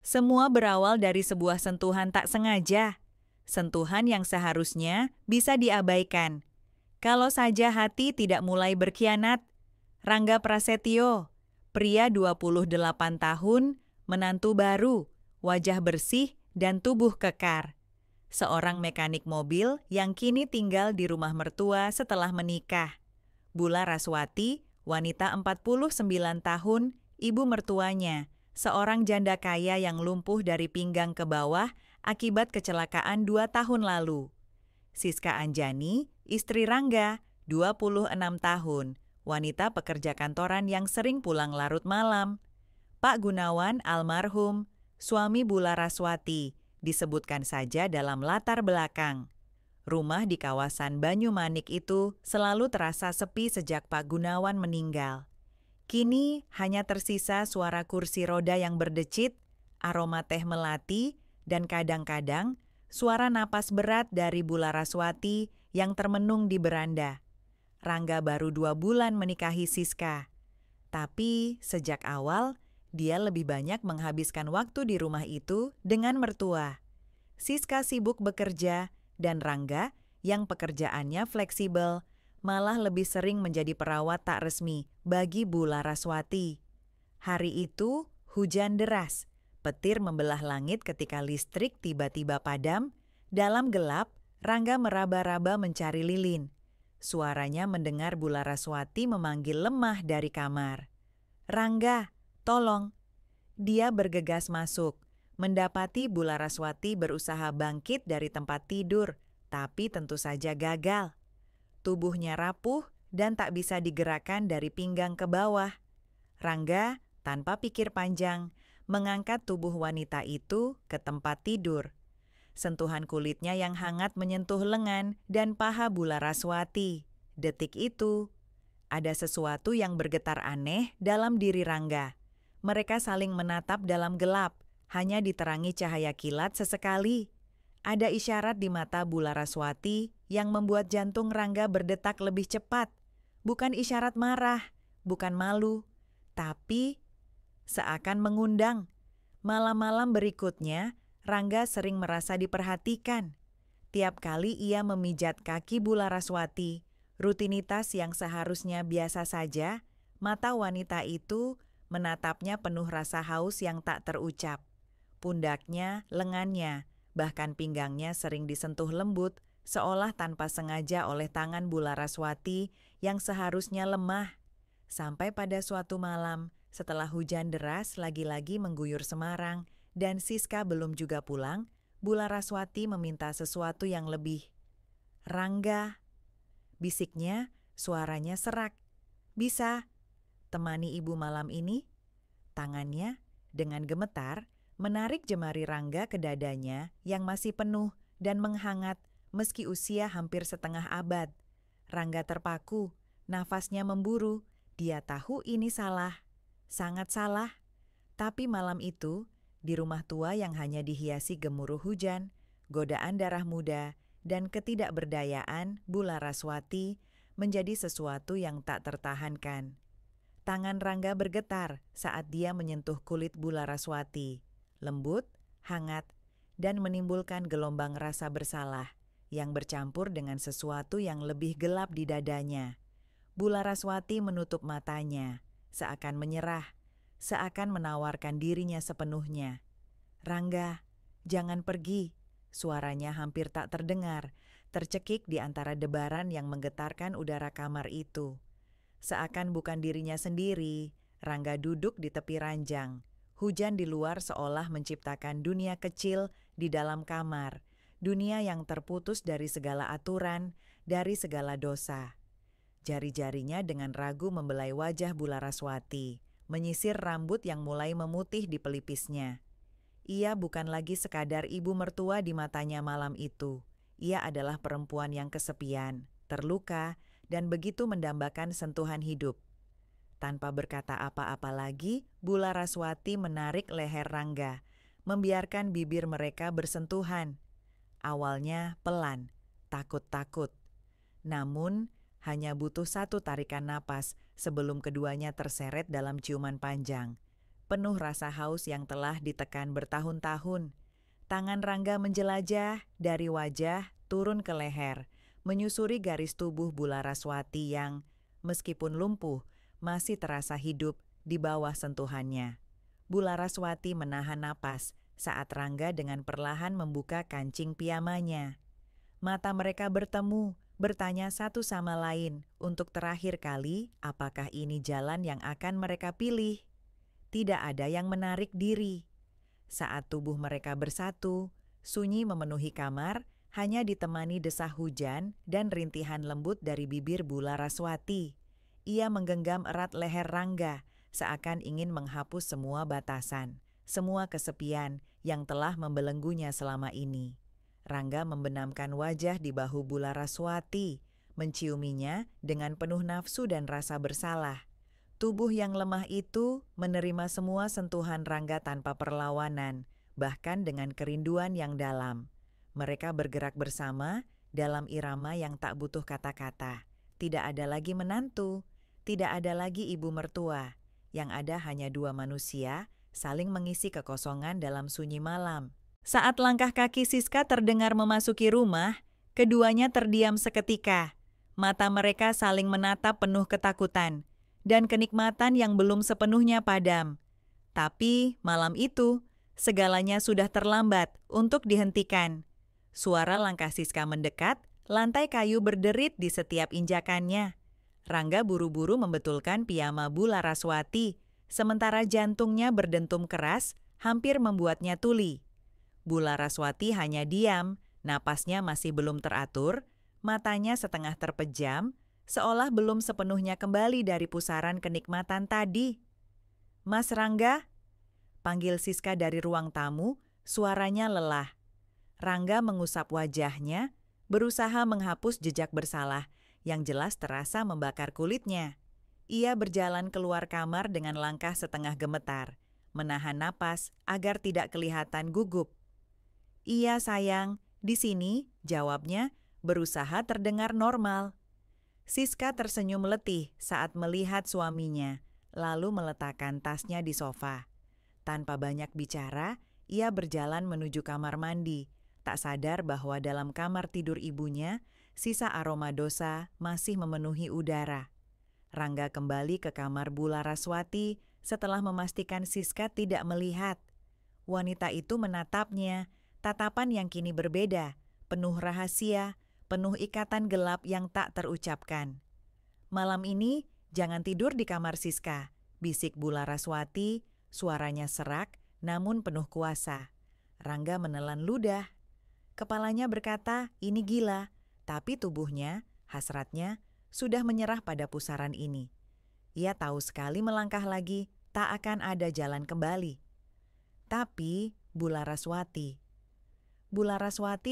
Semua berawal dari sebuah sentuhan tak sengaja. Sentuhan yang seharusnya bisa diabaikan. Kalau saja hati tidak mulai berkhianat. Rangga Prasetyo, pria 28 tahun, menantu baru, wajah bersih dan tubuh kekar. Seorang mekanik mobil yang kini tinggal di rumah mertua setelah menikah. Bula Raswati, wanita 49 tahun, ibu mertuanya, seorang janda kaya yang lumpuh dari pinggang ke bawah akibat kecelakaan 2 tahun lalu. Siska Anjani, istri Rangga, 26 tahun, wanita pekerja kantoran yang sering pulang larut malam. Pak Gunawan almarhum, suami Bula Raswati, disebutkan saja dalam latar belakang. Rumah di kawasan Banyumanik itu selalu terasa sepi sejak Pak Gunawan meninggal. Kini hanya tersisa suara kursi roda yang berdecit, aroma teh melati, dan kadang-kadang suara napas berat dari Bula Raswati yang termenung di beranda. Rangga baru 2 bulan menikahi Siska. Tapi sejak awal, dia lebih banyak menghabiskan waktu di rumah itu dengan mertua. Siska sibuk bekerja, dan Rangga, yang pekerjaannya fleksibel, malah lebih sering menjadi perawat tak resmi bagi Bula Raswati. Hari itu, hujan deras. Petir membelah langit ketika listrik tiba-tiba padam. Dalam gelap, Rangga meraba-raba mencari lilin. Suaranya mendengar Bula Raswati memanggil lemah dari kamar. "Rangga, tolong." Dia bergegas masuk, mendapati Bula Raswati berusaha bangkit dari tempat tidur, tapi tentu saja gagal. Tubuhnya rapuh dan tak bisa digerakkan dari pinggang ke bawah. Rangga, tanpa pikir panjang, mengangkat tubuh wanita itu ke tempat tidur. Sentuhan kulitnya yang hangat menyentuh lengan dan paha Bula Raswati. Detik itu, ada sesuatu yang bergetar aneh dalam diri Rangga. Mereka saling menatap dalam gelap, hanya diterangi cahaya kilat sesekali. Ada isyarat di mata Bula Raswati yang membuat jantung Rangga berdetak lebih cepat. Bukan isyarat marah, bukan malu, tapi seakan mengundang. Malam-malam berikutnya, Rangga sering merasa diperhatikan. Tiap kali ia memijat kaki Bula Raswati, rutinitas yang seharusnya biasa saja, mata wanita itu menatapnya penuh rasa haus yang tak terucap. Pundaknya, lengannya, bahkan pinggangnya sering disentuh lembut, seolah tanpa sengaja oleh tangan Bula Raswati yang seharusnya lemah. Sampai pada suatu malam, setelah hujan deras lagi-lagi mengguyur Semarang dan Siska belum juga pulang, Bula Raswati meminta sesuatu yang lebih. "Rangga," bisiknya, suaranya serak. "Bisa temani ibu malam ini?" Tangannya, dengan gemetar, menarik jemari Rangga ke dadanya yang masih penuh dan menghangat meski usia hampir setengah abad. Rangga terpaku, nafasnya memburu. Dia tahu ini salah, sangat salah. Tapi malam itu, di rumah tua yang hanya dihiasi gemuruh hujan, godaan darah muda, dan ketidakberdayaan Bula Raswati menjadi sesuatu yang tak tertahankan. Tangan Rangga bergetar saat dia menyentuh kulit Bula Raswati. Lembut, hangat, dan menimbulkan gelombang rasa bersalah yang bercampur dengan sesuatu yang lebih gelap di dadanya. Bula Raswati menutup matanya, seakan menyerah, seakan menawarkan dirinya sepenuhnya. "Rangga, jangan pergi." Suaranya hampir tak terdengar, tercekik di antara debaran yang menggetarkan udara kamar itu. Seakan bukan dirinya sendiri, Rangga duduk di tepi ranjang. Hujan di luar seolah menciptakan dunia kecil di dalam kamar, dunia yang terputus dari segala aturan, dari segala dosa. Jari-jarinya dengan ragu membelai wajah Bula Raswati, menyisir rambut yang mulai memutih di pelipisnya. Ia bukan lagi sekadar ibu mertua di matanya malam itu. Ia adalah perempuan yang kesepian, terluka, dan begitu mendambakan sentuhan hidup. Tanpa berkata apa-apa lagi, Bula Raswati menarik leher Rangga, membiarkan bibir mereka bersentuhan. Awalnya pelan, takut-takut. Namun, hanya butuh satu tarikan napas sebelum keduanya terseret dalam ciuman panjang. penuh rasa haus yang telah ditekan bertahun-tahun. Tangan Rangga menjelajah dari wajah turun ke leher, menyusuri garis tubuh Bularaswati yang, meskipun lumpuh, masih terasa hidup di bawah sentuhannya. Bularaswati menahan napas saat Rangga dengan perlahan membuka kancing piyamanya. Mata mereka bertemu, bertanya satu sama lain untuk terakhir kali apakah ini jalan yang akan mereka pilih. Tidak ada yang menarik diri. Saat tubuh mereka bersatu, sunyi memenuhi kamar, hanya ditemani desah hujan dan rintihan lembut dari bibir Bularaswati. Ia menggenggam erat leher Rangga, seakan ingin menghapus semua batasan, semua kesepian yang telah membelenggunya selama ini. Rangga membenamkan wajah di bahu Bularaswati, menciuminya dengan penuh nafsu dan rasa bersalah. Tubuh yang lemah itu menerima semua sentuhan Rangga tanpa perlawanan, bahkan dengan kerinduan yang dalam. Mereka bergerak bersama dalam irama yang tak butuh kata-kata. Tidak ada lagi menantu, tidak ada lagi ibu mertua. Yang ada hanya dua manusia saling mengisi kekosongan dalam sunyi malam. Saat langkah kaki Siska terdengar memasuki rumah, keduanya terdiam seketika. Mata mereka saling menatap penuh ketakutan dan kenikmatan yang belum sepenuhnya padam. Tapi malam itu, segalanya sudah terlambat untuk dihentikan. Suara langkah Siska mendekat, lantai kayu berderit di setiap injakannya. Rangga buru-buru membetulkan piyama Bularaswati, sementara jantungnya berdentum keras, hampir membuatnya tuli. Bularaswati hanya diam, napasnya masih belum teratur, matanya setengah terpejam, seolah belum sepenuhnya kembali dari pusaran kenikmatan tadi. "Mas Rangga?" panggil Siska dari ruang tamu, suaranya lelah. Rangga mengusap wajahnya, berusaha menghapus jejak bersalah yang jelas terasa membakar kulitnya. Ia berjalan keluar kamar dengan langkah setengah gemetar, menahan napas agar tidak kelihatan gugup. "Iya sayang, di sini," jawabnya, berusaha terdengar normal. Siska tersenyum letih saat melihat suaminya, lalu meletakkan tasnya di sofa. Tanpa banyak bicara, ia berjalan menuju kamar mandi, tak sadar bahwa dalam kamar tidur ibunya, sisa aroma dosa masih memenuhi udara. Rangga kembali ke kamar Bularaswati setelah memastikan Siska tidak melihat. Wanita itu menatapnya, tatapan yang kini berbeda, penuh rahasia, penuh ikatan gelap yang tak terucapkan. "Malam ini jangan tidur di kamar Siska," bisik Bularaswati, suaranya serak namun penuh kuasa. Rangga menelan ludah. Kepalanya berkata, ini gila, tapi tubuhnya, hasratnya, sudah menyerah pada pusaran ini. Ia tahu sekali melangkah lagi, tak akan ada jalan kembali. Tapi Bularaswati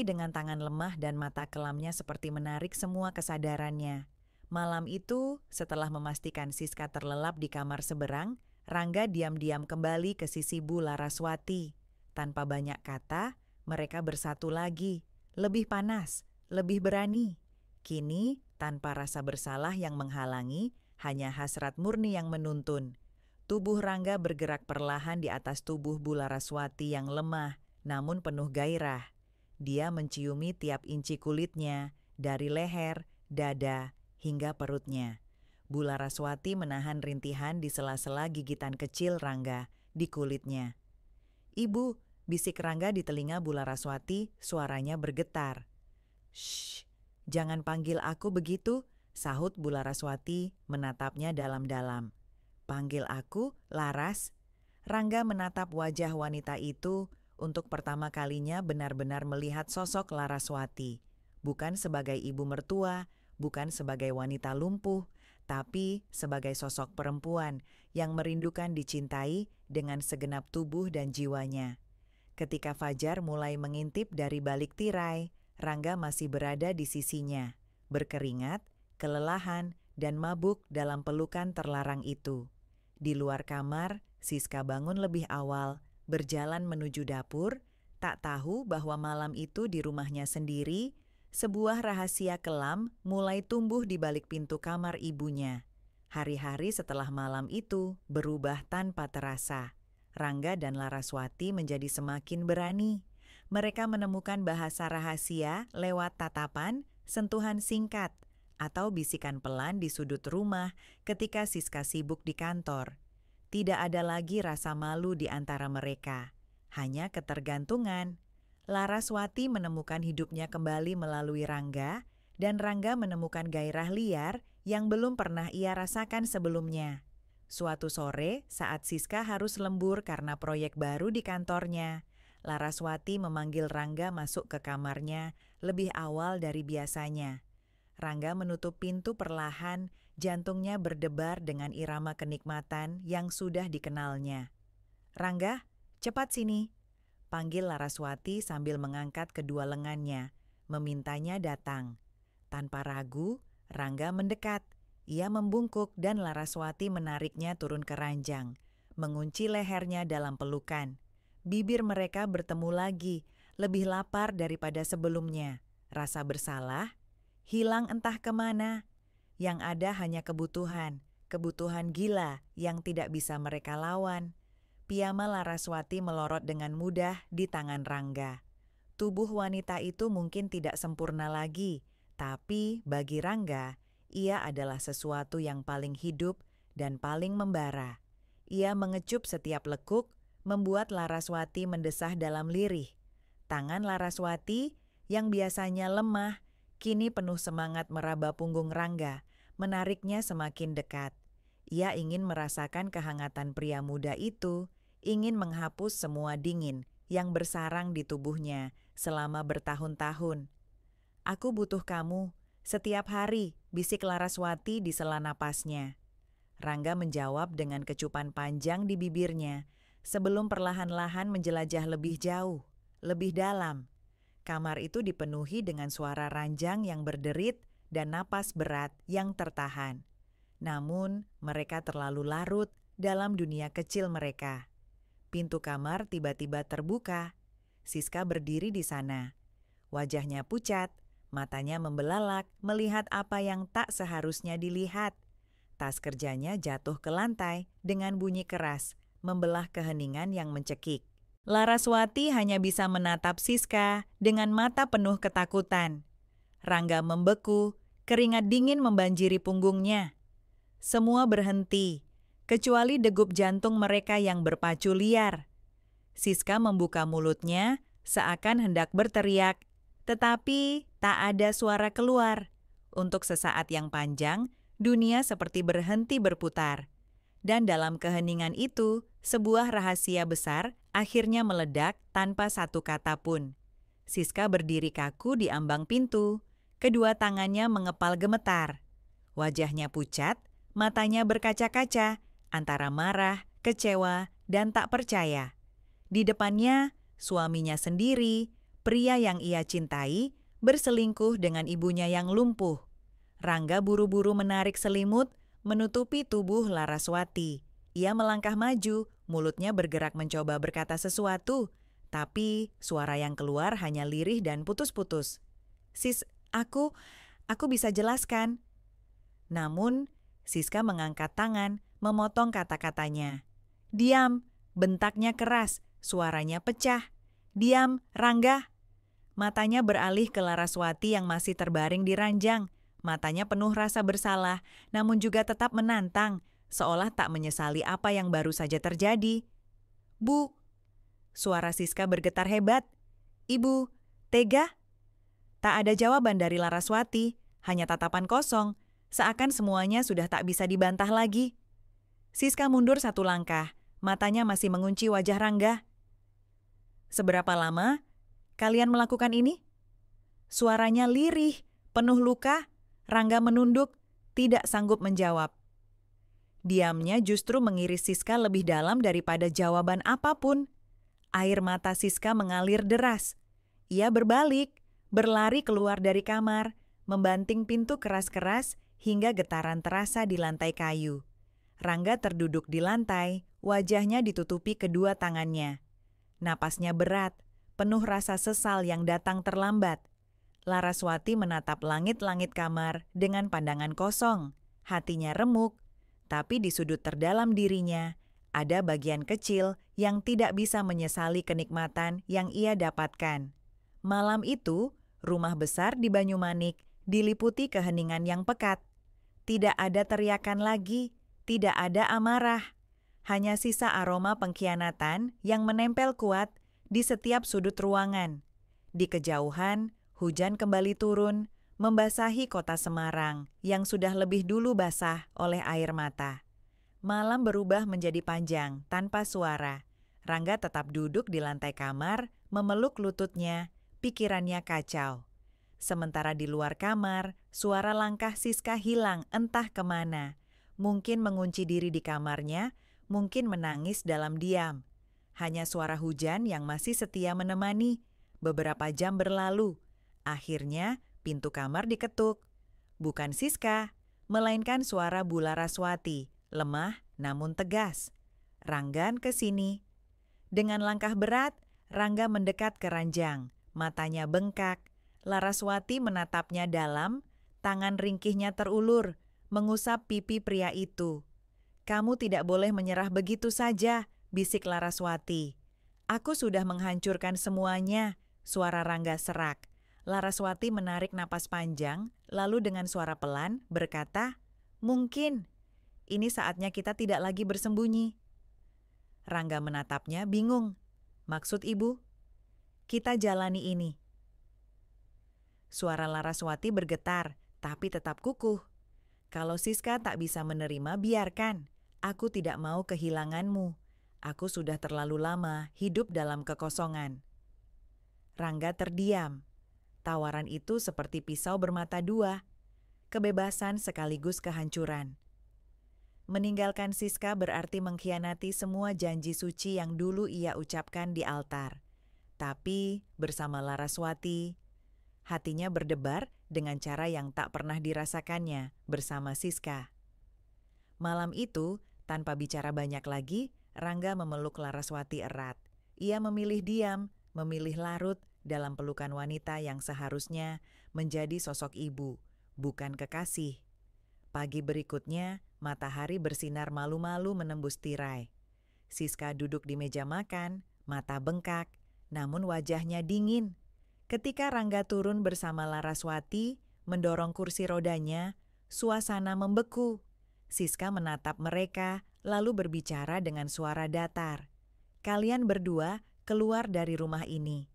dengan tangan lemah dan mata kelamnya seperti menarik semua kesadarannya. Malam itu, setelah memastikan Siska terlelap di kamar seberang, Rangga diam-diam kembali ke sisi Bularaswati. Tanpa banyak kata, mereka bersatu lagi, lebih panas, lebih berani. Kini, tanpa rasa bersalah yang menghalangi, hanya hasrat murni yang menuntun. Tubuh Rangga bergerak perlahan di atas tubuh Bularaswati yang lemah, namun penuh gairah. Dia menciumi tiap inci kulitnya, dari leher, dada, hingga perutnya. Bularaswati menahan rintihan di sela-sela gigitan kecil Rangga di kulitnya. "Ibu," bisik Rangga di telinga Bularaswati, suaranya bergetar. "Shh, jangan panggil aku begitu," sahut Bularaswati menatapnya dalam-dalam. "Panggil aku Laras." Rangga menatap wajah wanita itu untuk pertama kalinya benar-benar melihat sosok Laraswati. Bukan sebagai ibu mertua, bukan sebagai wanita lumpuh, tapi sebagai sosok perempuan yang merindukan dicintai dengan segenap tubuh dan jiwanya. Ketika fajar mulai mengintip dari balik tirai, Rangga masih berada di sisinya, berkeringat, kelelahan, dan mabuk dalam pelukan terlarang itu. Di luar kamar, Siska bangun lebih awal, berjalan menuju dapur, tak tahu bahwa malam itu di rumahnya sendiri, sebuah rahasia kelam mulai tumbuh di balik pintu kamar ibunya. Hari-hari setelah malam itu berubah tanpa terasa. Rangga dan Laraswati menjadi semakin berani. Mereka menemukan bahasa rahasia lewat tatapan, sentuhan singkat, atau bisikan pelan di sudut rumah ketika Siska sibuk di kantor. Tidak ada lagi rasa malu di antara mereka, hanya ketergantungan. Laraswati menemukan hidupnya kembali melalui Rangga, dan Rangga menemukan gairah liar yang belum pernah ia rasakan sebelumnya. Suatu sore, saat Siska harus lembur karena proyek baru di kantornya, Laraswati memanggil Rangga masuk ke kamarnya lebih awal dari biasanya. Rangga menutup pintu perlahan, jantungnya berdebar dengan irama kenikmatan yang sudah dikenalnya. "Rangga, cepat sini," panggil Laraswati sambil mengangkat kedua lengannya, memintanya datang. Tanpa ragu, Rangga mendekat. Ia membungkuk dan Laraswati menariknya turun ke ranjang, mengunci lehernya dalam pelukan. Bibir mereka bertemu lagi, lebih lapar daripada sebelumnya. Rasa bersalah hilang entah kemana. Yang ada hanya kebutuhan gila yang tidak bisa mereka lawan. Piyama Laraswati melorot dengan mudah di tangan Rangga. Tubuh wanita itu mungkin tidak sempurna lagi, tapi bagi Rangga, ia adalah sesuatu yang paling hidup dan paling membara. Ia mengecup setiap lekuk, membuat Laraswati mendesah dalam lirih. Tangan Laraswati yang biasanya lemah, kini penuh semangat meraba punggung Rangga, menariknya semakin dekat. Ia ingin merasakan kehangatan pria muda itu, ingin menghapus semua dingin yang bersarang di tubuhnya selama bertahun-tahun. "Aku butuh kamu setiap hari," bisik Laraswati di sela napasnya. Rangga menjawab dengan kecupan panjang di bibirnya, sebelum perlahan-lahan menjelajah lebih jauh, lebih dalam. Kamar itu dipenuhi dengan suara ranjang yang berderit dan napas berat yang tertahan. Namun, mereka terlalu larut dalam dunia kecil mereka. Pintu kamar tiba-tiba terbuka. Siska berdiri di sana. Wajahnya pucat, matanya membelalak melihat apa yang tak seharusnya dilihat. Tas kerjanya jatuh ke lantai dengan bunyi keras, membelah keheningan yang mencekik. Laraswati hanya bisa menatap Siska dengan mata penuh ketakutan. Rangga membeku, keringat dingin membanjiri punggungnya. Semua berhenti, kecuali degup jantung mereka yang berpacu liar. Siska membuka mulutnya seakan hendak berteriak, tetapi tak ada suara keluar. Untuk sesaat yang panjang, dunia seperti berhenti berputar. Dan dalam keheningan itu, sebuah rahasia besar akhirnya meledak tanpa satu kata pun. Siska berdiri kaku di ambang pintu, kedua tangannya mengepal gemetar. Wajahnya pucat, matanya berkaca-kaca, antara marah, kecewa, dan tak percaya. Di depannya, suaminya sendiri, pria yang ia cintai, berselingkuh dengan ibunya yang lumpuh. Rangga buru-buru menarik selimut, menutupi tubuh Laraswati. Ia melangkah maju, mulutnya bergerak mencoba berkata sesuatu, tapi suara yang keluar hanya lirih dan putus-putus. "Sis, aku bisa jelaskan." Namun, Siska mengangkat tangan, memotong kata-katanya. "Diam," bentaknya keras, suaranya pecah. "Diam, Rangga." Matanya beralih ke Laraswati yang masih terbaring di ranjang. Matanya penuh rasa bersalah, namun juga tetap menantang, seolah tak menyesali apa yang baru saja terjadi. "Bu," suara Siska bergetar hebat. "Ibu, tega?" Tak ada jawaban dari Laraswati, hanya tatapan kosong, seakan semuanya sudah tak bisa dibantah lagi. Siska mundur satu langkah, matanya masih mengunci wajah Rangga. "Seberapa lama kalian melakukan ini?" Suaranya lirih, penuh luka. Rangga menunduk, tidak sanggup menjawab. Diamnya justru mengiris Siska lebih dalam daripada jawaban apapun. Air mata Siska mengalir deras. Ia berbalik, berlari keluar dari kamar, membanting pintu keras-keras hingga getaran terasa di lantai kayu. Rangga terduduk di lantai, wajahnya ditutupi kedua tangannya. Napasnya berat, penuh rasa sesal yang datang terlambat. Laraswati menatap langit-langit kamar dengan pandangan kosong. Hatinya remuk, tapi di sudut terdalam dirinya ada bagian kecil yang tidak bisa menyesali kenikmatan yang ia dapatkan. Malam itu, rumah besar di Banyumanik diliputi keheningan yang pekat. Tidak ada teriakan lagi, tidak ada amarah. Hanya sisa aroma pengkhianatan yang menempel kuat di setiap sudut ruangan. Di kejauhan, hujan kembali turun, membasahi kota Semarang yang sudah lebih dulu basah oleh air mata. Malam berubah menjadi panjang, tanpa suara. Rangga tetap duduk di lantai kamar, memeluk lututnya, pikirannya kacau. Sementara di luar kamar, suara langkah Siska hilang entah kemana. Mungkin mengunci diri di kamarnya, mungkin menangis dalam diam. Hanya suara hujan yang masih setia menemani. Beberapa jam berlalu. Akhirnya, pintu kamar diketuk. Bukan Siska, melainkan suara Bu Laraswati, lemah namun tegas. "Ranggan ke sini." Dengan langkah berat, Rangga mendekat ke ranjang. Matanya bengkak. Laraswati menatapnya dalam, tangan ringkihnya terulur, mengusap pipi pria itu. "Kamu tidak boleh menyerah begitu saja," bisik Laraswati. "Aku sudah menghancurkan semuanya," suara Rangga serak. Laraswati menarik napas panjang, lalu dengan suara pelan berkata, "Mungkin. Ini saatnya kita tidak lagi bersembunyi." Rangga menatapnya bingung. "Maksud ibu?" "Kita jalani ini." Suara Laraswati bergetar, tapi tetap kukuh. "Kalau Siska tak bisa menerima, biarkan. Aku tidak mau kehilanganmu. Aku sudah terlalu lama hidup dalam kekosongan." Rangga terdiam. Tawaran itu seperti pisau bermata dua. Kebebasan sekaligus kehancuran. Meninggalkan Siska berarti mengkhianati semua janji suci yang dulu ia ucapkan di altar. Tapi bersama Laraswati, hatinya berdebar dengan cara yang tak pernah dirasakannya bersama Siska. Malam itu, tanpa bicara banyak lagi, Rangga memeluk Laraswati erat. Ia memilih diam, memilih larut dalam pelukan wanita yang seharusnya menjadi sosok ibu, bukan kekasih. Pagi berikutnya, matahari bersinar malu-malu menembus tirai. Siska duduk di meja makan, mata bengkak, namun wajahnya dingin. Ketika Rangga turun bersama Laraswati, mendorong kursi rodanya, suasana membeku. Siska menatap mereka, lalu berbicara dengan suara datar. "Kalian berdua keluar dari rumah ini."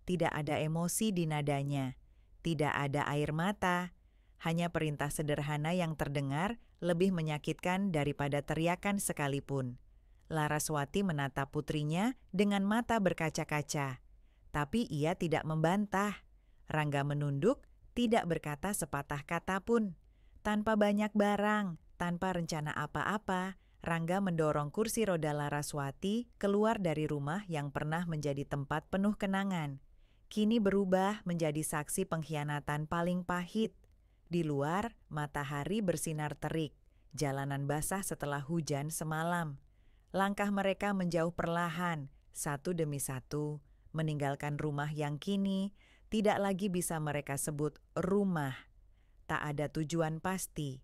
Tidak ada emosi di nadanya, tidak ada air mata, hanya perintah sederhana yang terdengar lebih menyakitkan daripada teriakan sekalipun. Laraswati menatap putrinya dengan mata berkaca-kaca, tapi ia tidak membantah. Rangga menunduk, tidak berkata sepatah kata pun. Tanpa banyak barang, tanpa rencana apa-apa, Rangga mendorong kursi roda Laraswati keluar dari rumah yang pernah menjadi tempat penuh kenangan. Kini berubah menjadi saksi pengkhianatan paling pahit. Di luar, matahari bersinar terik, jalanan basah setelah hujan semalam. Langkah mereka menjauh perlahan, satu demi satu, meninggalkan rumah yang kini tidak lagi bisa mereka sebut rumah. Tak ada tujuan pasti,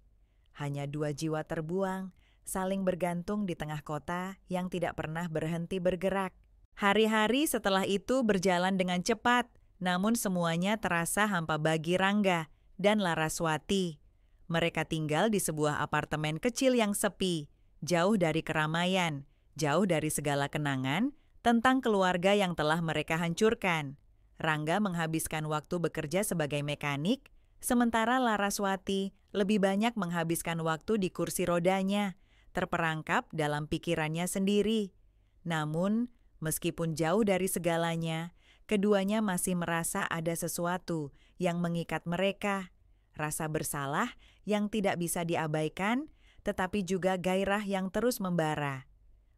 hanya dua jiwa terbuang, saling bergantung di tengah kota yang tidak pernah berhenti bergerak. Hari-hari setelah itu berjalan dengan cepat, namun semuanya terasa hampa bagi Rangga dan Laraswati. Mereka tinggal di sebuah apartemen kecil yang sepi, jauh dari keramaian, jauh dari segala kenangan tentang keluarga yang telah mereka hancurkan. Rangga menghabiskan waktu bekerja sebagai mekanik, sementara Laraswati lebih banyak menghabiskan waktu di kursi rodanya, terperangkap dalam pikirannya sendiri. Namun, meskipun jauh dari segalanya, keduanya masih merasa ada sesuatu yang mengikat mereka. Rasa bersalah yang tidak bisa diabaikan, tetapi juga gairah yang terus membara.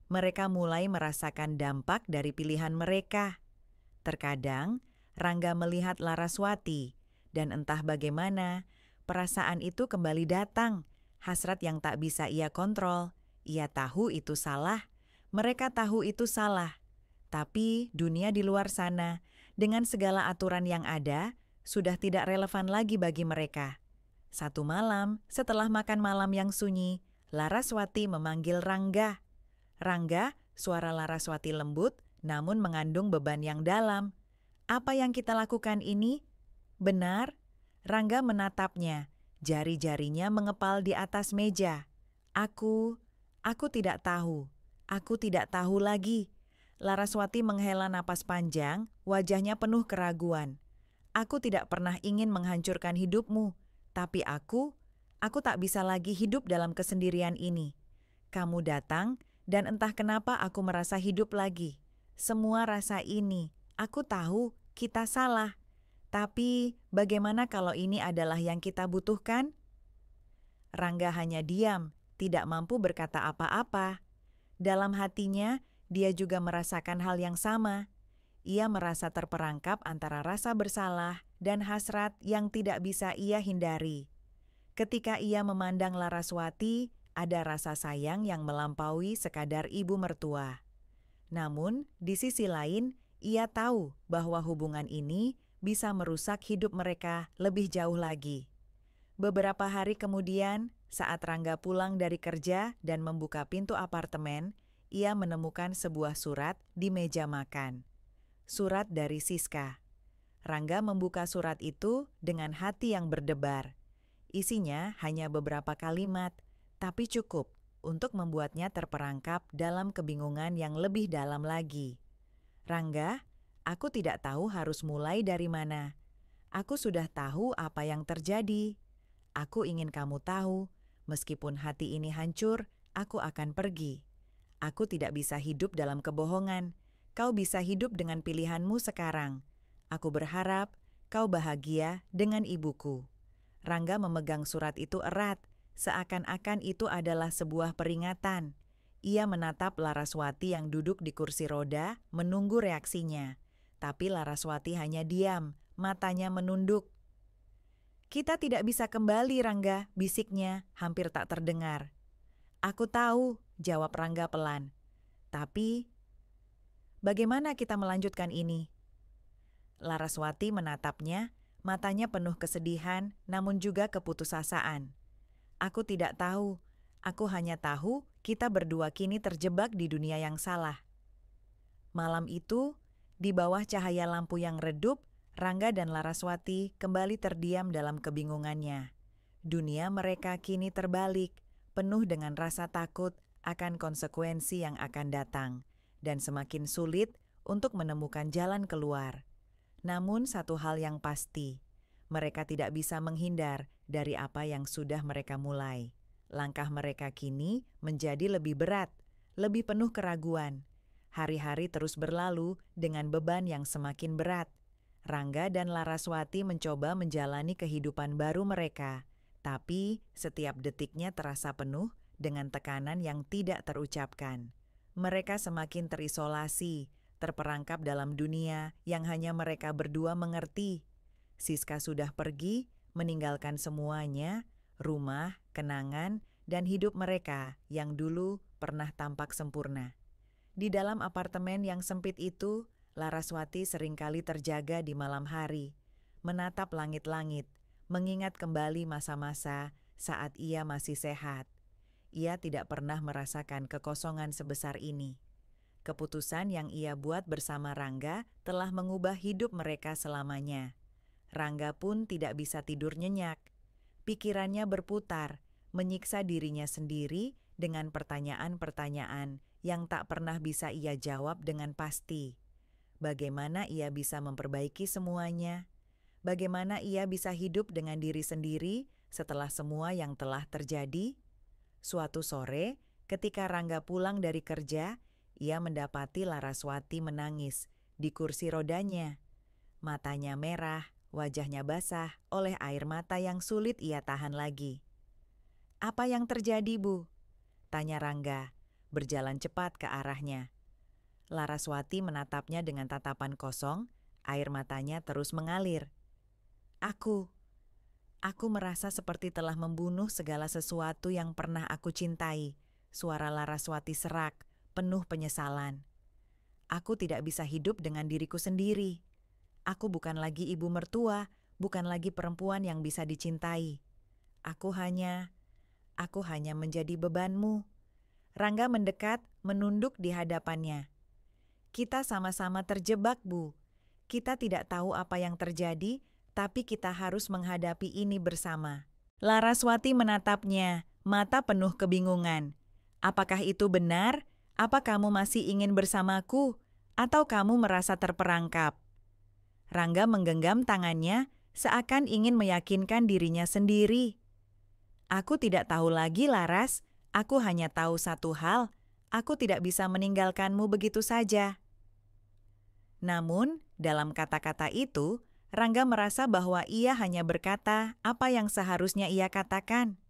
Mereka mulai merasakan dampak dari pilihan mereka. Terkadang, Rangga melihat Laraswati, dan entah bagaimana, perasaan itu kembali datang, hasrat yang tak bisa ia kontrol. Ia tahu itu salah, mereka tahu itu salah. Tapi dunia di luar sana, dengan segala aturan yang ada, sudah tidak relevan lagi bagi mereka. Satu malam, setelah makan malam yang sunyi, Laraswati memanggil Rangga. Rangga, suara Laraswati lembut, namun mengandung beban yang dalam. Apa yang kita lakukan ini? Benar? Rangga menatapnya, jari-jarinya mengepal di atas meja. Aku tidak tahu. Aku tidak tahu lagi. Laraswati menghela napas panjang, wajahnya penuh keraguan. Aku tidak pernah ingin menghancurkan hidupmu, tapi aku tak bisa lagi hidup dalam kesendirian ini. Kamu datang, dan entah kenapa aku merasa hidup lagi. Semua rasa ini, aku tahu kita salah. Tapi bagaimana kalau ini adalah yang kita butuhkan? Rangga hanya diam, tidak mampu berkata apa-apa. Dalam hatinya, dia juga merasakan hal yang sama. Ia merasa terperangkap antara rasa bersalah dan hasrat yang tidak bisa ia hindari. Ketika ia memandang Laraswati, ada rasa sayang yang melampaui sekadar ibu mertua. Namun, di sisi lain, ia tahu bahwa hubungan ini bisa merusak hidup mereka lebih jauh lagi. Beberapa hari kemudian, saat Rangga pulang dari kerja dan membuka pintu apartemen, ia menemukan sebuah surat di meja makan. Surat dari Siska. Rangga membuka surat itu dengan hati yang berdebar. Isinya hanya beberapa kalimat, tapi cukup untuk membuatnya terperangkap dalam kebingungan yang lebih dalam lagi. Rangga, aku tidak tahu harus mulai dari mana. Aku sudah tahu apa yang terjadi. Aku ingin kamu tahu, meskipun hati ini hancur, aku akan pergi. Aku tidak bisa hidup dalam kebohongan. Kau bisa hidup dengan pilihanmu sekarang. Aku berharap kau bahagia dengan ibuku. Rangga memegang surat itu erat, seakan-akan itu adalah sebuah peringatan. Ia menatap Laraswati yang duduk di kursi roda, menunggu reaksinya. Tapi Laraswati hanya diam, matanya menunduk. Kita tidak bisa kembali, Rangga, bisiknya, hampir tak terdengar. Aku tahu, jawab Rangga pelan. Tapi, bagaimana kita melanjutkan ini? Laraswati menatapnya, matanya penuh kesedihan, namun juga keputusasaan. Aku tidak tahu, aku hanya tahu kita berdua kini terjebak di dunia yang salah. Malam itu, di bawah cahaya lampu yang redup, Rangga dan Laraswati kembali terdiam dalam kebingungannya. Dunia mereka kini terbalik, penuh dengan rasa takut akan konsekuensi yang akan datang, dan semakin sulit untuk menemukan jalan keluar. Namun satu hal yang pasti, mereka tidak bisa menghindar dari apa yang sudah mereka mulai. Langkah mereka kini menjadi lebih berat, lebih penuh keraguan. Hari-hari terus berlalu dengan beban yang semakin berat. Rangga dan Laraswati mencoba menjalani kehidupan baru mereka, tapi setiap detiknya terasa penuh dengan tekanan yang tidak terucapkan. Mereka semakin terisolasi, terperangkap dalam dunia yang hanya mereka berdua mengerti. Siska sudah pergi, meninggalkan semuanya, rumah, kenangan, dan hidup mereka yang dulu pernah tampak sempurna. Di dalam apartemen yang sempit itu, Laraswati seringkali terjaga di malam hari, menatap langit-langit, mengingat kembali masa-masa saat ia masih sehat. Ia tidak pernah merasakan kekosongan sebesar ini. Keputusan yang ia buat bersama Rangga telah mengubah hidup mereka selamanya. Rangga pun tidak bisa tidur nyenyak. Pikirannya berputar, menyiksa dirinya sendiri dengan pertanyaan-pertanyaan yang tak pernah bisa ia jawab dengan pasti. Bagaimana ia bisa memperbaiki semuanya? Bagaimana ia bisa hidup dengan diri sendiri setelah semua yang telah terjadi? Suatu sore, ketika Rangga pulang dari kerja, ia mendapati Laraswati menangis di kursi rodanya. Matanya merah, wajahnya basah oleh air mata yang sulit ia tahan lagi. "Apa yang terjadi, Bu?" tanya Rangga, berjalan cepat ke arahnya. Laraswati menatapnya dengan tatapan kosong, air matanya terus mengalir. Aku merasa seperti telah membunuh segala sesuatu yang pernah aku cintai," suara Laraswati serak, penuh penyesalan. "Aku tidak bisa hidup dengan diriku sendiri. Aku bukan lagi ibu mertua, bukan lagi perempuan yang bisa dicintai. Aku hanya menjadi bebanmu." Rangga mendekat, menunduk di hadapannya. Kita sama-sama terjebak, Bu. Kita tidak tahu apa yang terjadi, tapi kita harus menghadapi ini bersama. Laraswati menatapnya, mata penuh kebingungan. Apakah itu benar? Apa kamu masih ingin bersamaku? Atau kamu merasa terperangkap? Rangga menggenggam tangannya, seakan ingin meyakinkan dirinya sendiri. Aku tidak tahu lagi, Laras. Aku hanya tahu satu hal. Aku tidak bisa meninggalkanmu begitu saja. Namun, dalam kata-kata itu, Rangga merasa bahwa ia hanya berkata apa yang seharusnya ia katakan.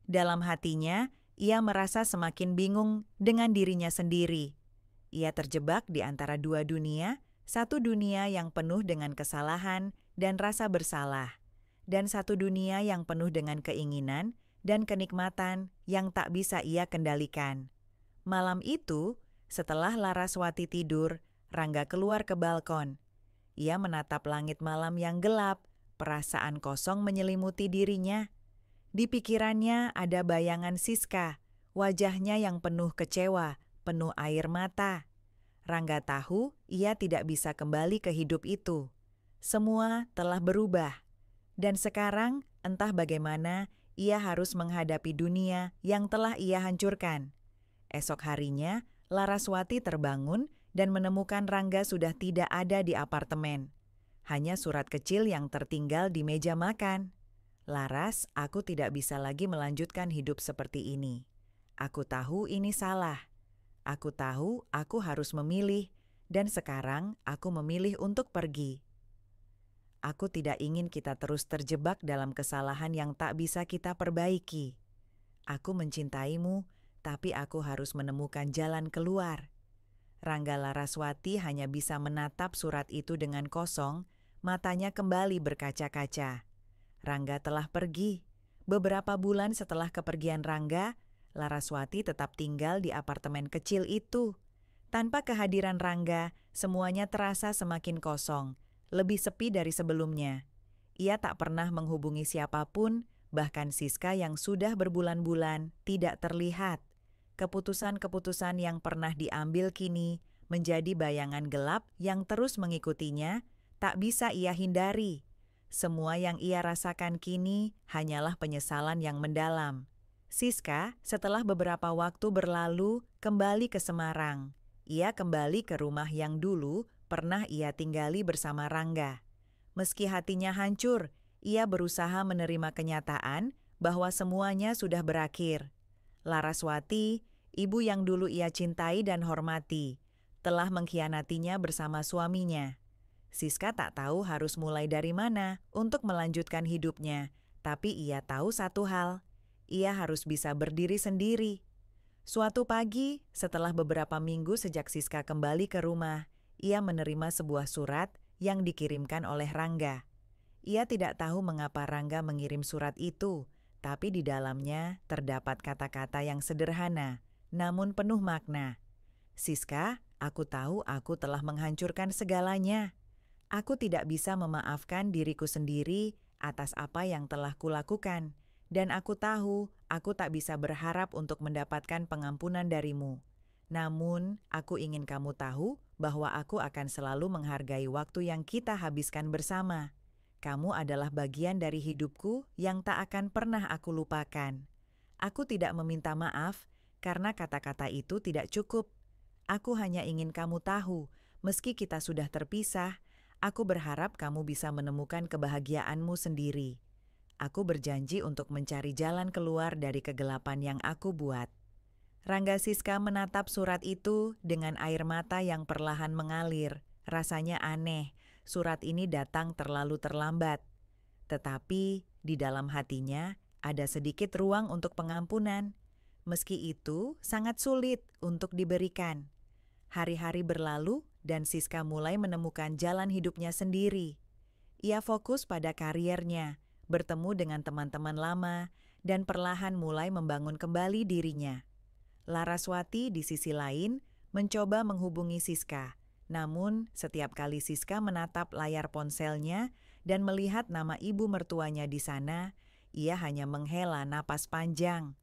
Dalam hatinya, ia merasa semakin bingung dengan dirinya sendiri. Ia terjebak di antara dua dunia, satu dunia yang penuh dengan kesalahan dan rasa bersalah, dan satu dunia yang penuh dengan keinginan dan kenikmatan yang tak bisa ia kendalikan. Malam itu, setelah Laraswati tidur, Rangga keluar ke balkon. Ia menatap langit malam yang gelap, perasaan kosong menyelimuti dirinya. Di pikirannya ada bayangan Siska, wajahnya yang penuh kecewa, penuh air mata. Rangga tahu ia tidak bisa kembali ke hidup itu. Semua telah berubah. Dan sekarang, entah bagaimana, ia harus menghadapi dunia yang telah ia hancurkan. Esok harinya, Laraswati terbangun dan menemukan Rangga sudah tidak ada di apartemen. Hanya surat kecil yang tertinggal di meja makan. Laras, aku tidak bisa lagi melanjutkan hidup seperti ini. Aku tahu ini salah. Aku tahu aku harus memilih, dan sekarang aku memilih untuk pergi. Aku tidak ingin kita terus terjebak dalam kesalahan yang tak bisa kita perbaiki. Aku mencintaimu, tapi aku harus menemukan jalan keluar. Rangga Laraswati hanya bisa menatap surat itu dengan kosong, matanya kembali berkaca-kaca. Rangga telah pergi. Beberapa bulan setelah kepergian Rangga, Laraswati tetap tinggal di apartemen kecil itu. Tanpa kehadiran Rangga, semuanya terasa semakin kosong, lebih sepi dari sebelumnya. Ia tak pernah menghubungi siapapun, bahkan Siska yang sudah berbulan-bulan tidak terlihat. Keputusan-keputusan yang pernah diambil kini menjadi bayangan gelap yang terus mengikutinya, tak bisa ia hindari. Semua yang ia rasakan kini hanyalah penyesalan yang mendalam. Siska, setelah beberapa waktu berlalu, kembali ke Semarang. Ia kembali ke rumah yang dulu pernah ia tinggali bersama Rangga. Meski hatinya hancur, ia berusaha menerima kenyataan bahwa semuanya sudah berakhir. Laraswati, ibu yang dulu ia cintai dan hormati, telah mengkhianatinya bersama suaminya. Siska tak tahu harus mulai dari mana untuk melanjutkan hidupnya, tapi ia tahu satu hal, ia harus bisa berdiri sendiri. Suatu pagi, setelah beberapa minggu sejak Siska kembali ke rumah, ia menerima sebuah surat yang dikirimkan oleh Rangga. Ia tidak tahu mengapa Rangga mengirim surat itu, tapi di dalamnya terdapat kata-kata yang sederhana, namun penuh makna. Siska, aku tahu aku telah menghancurkan segalanya. Aku tidak bisa memaafkan diriku sendiri atas apa yang telah kulakukan, dan aku tahu aku tak bisa berharap untuk mendapatkan pengampunan darimu. Namun, aku ingin kamu tahu bahwa aku akan selalu menghargai waktu yang kita habiskan bersama. Kamu adalah bagian dari hidupku yang tak akan pernah aku lupakan. Aku tidak meminta maaf karena kata-kata itu tidak cukup. Aku hanya ingin kamu tahu, meski kita sudah terpisah, aku berharap kamu bisa menemukan kebahagiaanmu sendiri. Aku berjanji untuk mencari jalan keluar dari kegelapan yang aku buat. Rangga Siska menatap surat itu dengan air mata yang perlahan mengalir. Rasanya aneh. Surat ini datang terlalu terlambat. Tetapi di dalam hatinya ada sedikit ruang untuk pengampunan. Meski itu sangat sulit untuk diberikan. Hari-hari berlalu dan Siska mulai menemukan jalan hidupnya sendiri. Ia fokus pada kariernya, bertemu dengan teman-teman lama, dan perlahan mulai membangun kembali dirinya. Laraswati di sisi lain mencoba menghubungi Siska. Namun, setiap kali Siska menatap layar ponselnya dan melihat nama ibu mertuanya di sana, ia hanya menghela napas panjang.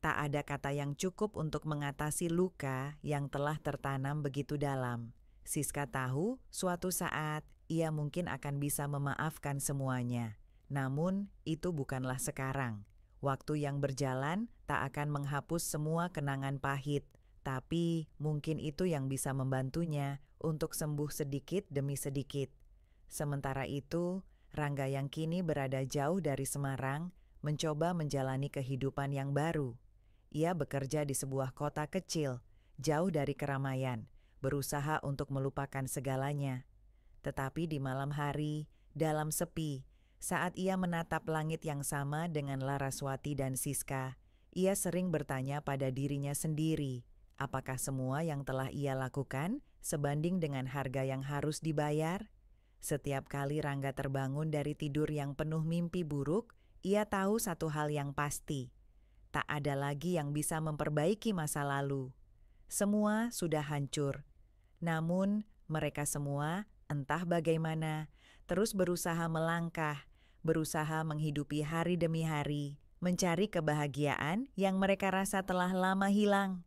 Tak ada kata yang cukup untuk mengatasi luka yang telah tertanam begitu dalam. Siska tahu suatu saat ia mungkin akan bisa memaafkan semuanya. Namun itu bukanlah sekarang. Waktu yang berjalan tak akan menghapus semua kenangan pahit, tapi mungkin itu yang bisa membantunya untuk sembuh sedikit demi sedikit. Sementara itu, Rangga yang kini berada jauh dari Semarang mencoba menjalani kehidupan yang baru. Ia bekerja di sebuah kota kecil, jauh dari keramaian, berusaha untuk melupakan segalanya. Tetapi di malam hari, dalam sepi, saat ia menatap langit yang sama dengan Laraswati dan Siska, ia sering bertanya pada dirinya sendiri, apakah semua yang telah ia lakukan sebanding dengan harga yang harus dibayar? Setiap kali Rangga terbangun dari tidur yang penuh mimpi buruk, ia tahu satu hal yang pasti. Tak ada lagi yang bisa memperbaiki masa lalu. Semua sudah hancur. Namun, mereka semua, entah bagaimana, terus berusaha melangkah, berusaha menghidupi hari demi hari, mencari kebahagiaan yang mereka rasa telah lama hilang.